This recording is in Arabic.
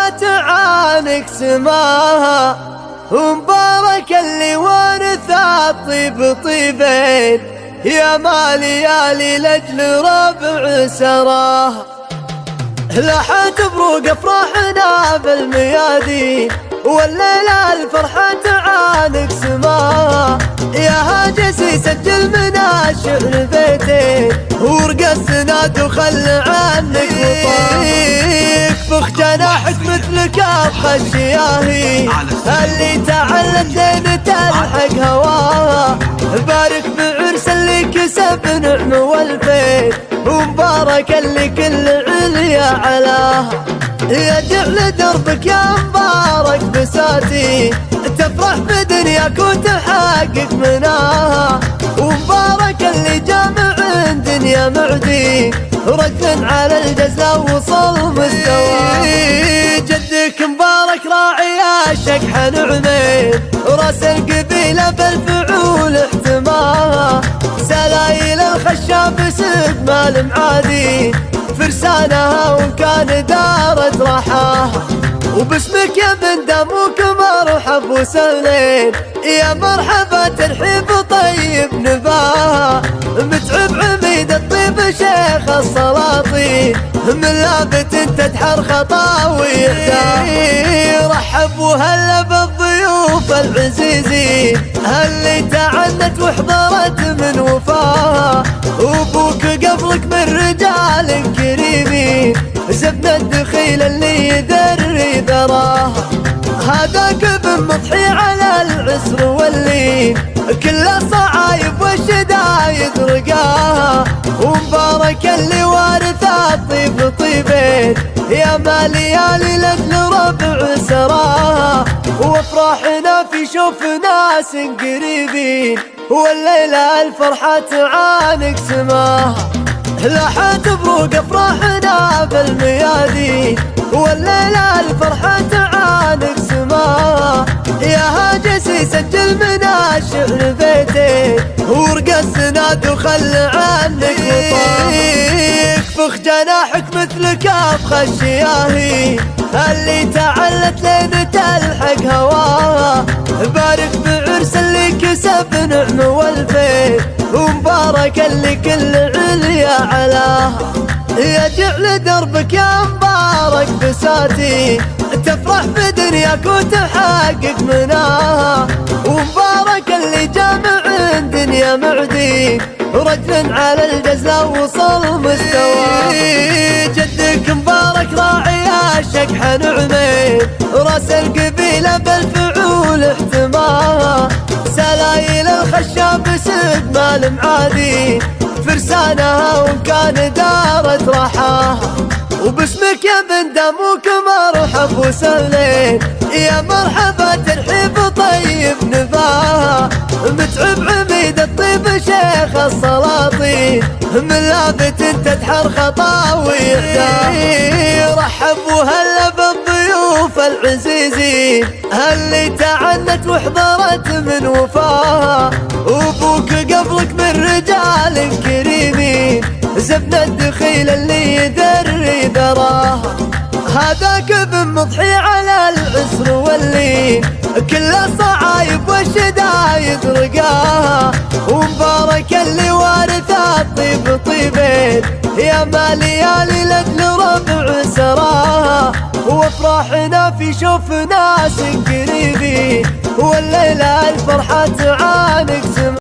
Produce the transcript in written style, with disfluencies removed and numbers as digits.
فرحات عانك سماها، ومبارك اللي ورث طيب طيبين، يا ما ليالي لاجل ربع سراها. لاحت بروق افراحنا بالميادين، والليلة الفرحة عانك سماها، يا هاجسي سجل منا الشعر بيتين، ورقصنا وخل عنك وطايك، فخ جناحك مثل كاف الشياهين، اللي تعلت لين تلحق هواها، بارك بعرس اللي كسب نعم والفين، ومبارك اللي كل عليا علاها، يا جعل دربك يا مبارك بساتين، تفرح بدنياك وتحقق مناها، ومبارك اللي جامع دنيا معدي، رد على الجزا وصل مستواه، جدك مبارك راعي الشقح نعمين، راس القبيلة بالفعول احتماها، سلايل الخشاب سد مال معادي، فرسانها وان كان دارت راحاها، وباسمك يا بن دموك مرحب وسهلين، يا مرحبا ترحيب طيب نباها، متعب عميد الطيب شيخ السلاطين، من لابت تدحر خطاوي رحب وهلا بالضيوف العزيزين، اللي تعنت وحضرت من وفاها، وابوك قبلك من رجال كريمين، زبن الدخيل اللي يدري ذراها، هذاك بن مضحي على العسر واللين، كل الصعايب والشدايد رقاها، ومبارك اللي وارث الطيب طيبين، يا ما ليالي لاجل ربع سراها، وافراحنا في شوف ناس قريبين، والليلة الفرحة تعانق سماها، لاحت بروق افراحنا بالميادين، والليلة الفرحة تعانق سماها، يا هاجسي سجل منا الشعر بيتين، ورقصنا وخل عنك وطايك، فخ جناحك مثل كاف الشياهين، اللي تعلت لين تلحق هواها، بارك بعرس اللي كسب نعم والفين، ومبارك اللي كل عليا علاها، يا جعل دربك يا مبارك بساتين، تفرح بدنياك وتحقق مناها، ومبارك اللي جامع دنيا معدي، رجل على الجزا وصل مستواه، جدك مبارك راعي الشقح نعمين، راس القبيلة بالفعول احتماها، سلايل الخشاب سد مال معادي، فرسانها وان كان دارت راحاها، وباسمك يا بن دموك مرحب وسهلين، يا مرحبا ترحيب طيب نباها، متعب عميد الطيب شيخ السلاطين، من لابت تدحر خطاوي رحب وهلا بالضيوف العزيزين، اللي تعنت وحضرت من وفاها، وابوك قبلك من رجال كريمين، زبن الدخيل اللي يدري ذراها، هذاك بن مضحي على العسر واللين، كل الصعايب والشدايد رقاها، ومبارك اللي وارث الطيب طيبين، يا ما ليالي لاجل ربع سراها، وافراحنا في شوف ناس قريبين.